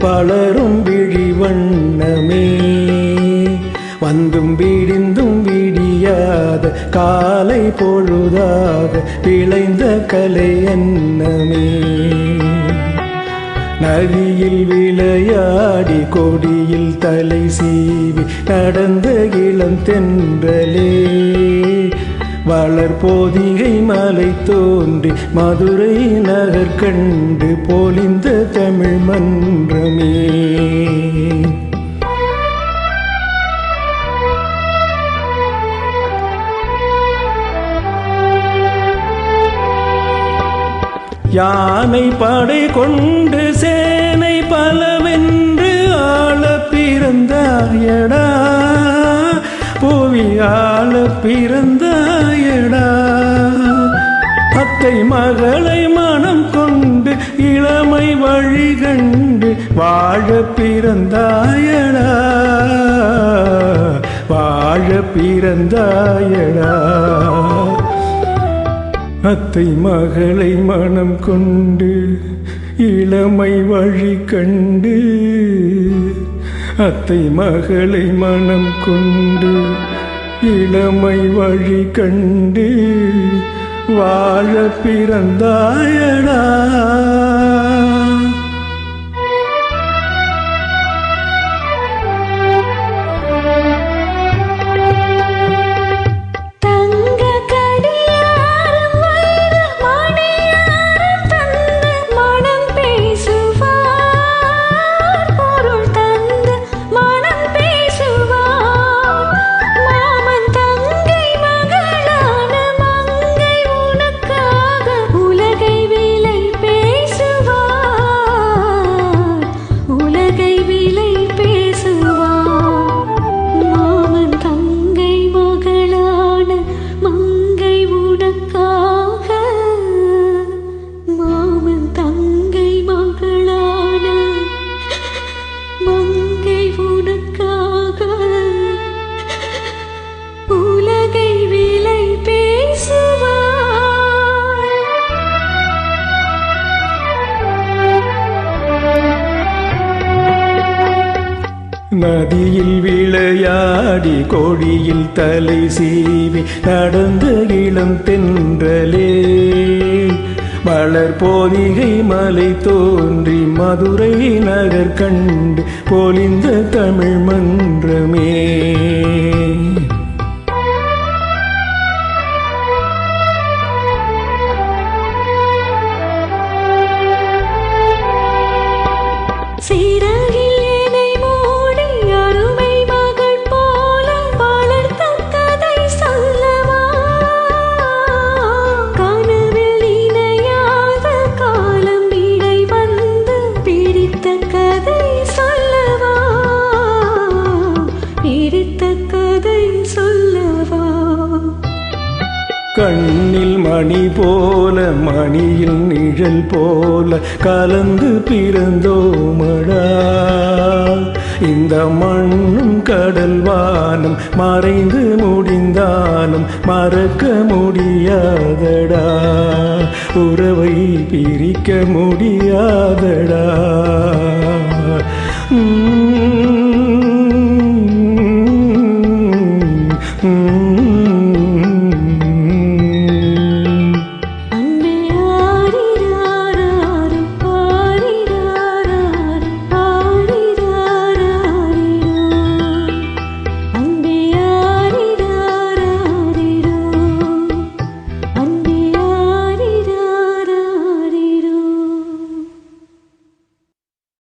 வளரும் விழி வண்ணமே. வந்தும் விடிந்தும் விடியாத காலை பொழுதாக விளைந்த கலை எண்ணமே. நதியில் விளையாடி கொடியில் தலை சீவி நடந்த இளம் தென்றலே. வளர் போதிகை மலை தோன்றி மதுரை நகர் கண்டு பொலிந்த தமிழ் மன்றமே. யானை படை கொண்டு சேனை பலவென்று ஆள பிறந்தாயடா, புவி ஆள பிறந்தாயடா. அத்தை மகளை மனம் கொண்டு இளமை வழி கண்டு வாழ பிறந்தாயடா, வாழ பிறந்தாயடா. அத்தை மகளை மனம் கொண்டு இளமை வழி கண்டு, அத்தை மகளை மனம் கொண்டு இளமை வழி கண்டு வாழ பிறந்தாயடா. நதியில் விளையாடி கொடியில் தலை சீவி நடந்த இளம் தென்றலே. வளர் போதிகை மலை தோன்றி மதுரை நகர் கண்டு பொலிந்த தமிழ் மன்றமே. கண்ணில் மணி போல மணியில் நிழல் போல கலந்து பிறந்தோமடா. இந்த மண்ணும் கடல் வானம் மறைந்து முடிந்தாலும் மறக்க முடியாதடா, உறவை பிரிக்க முடியாதடா.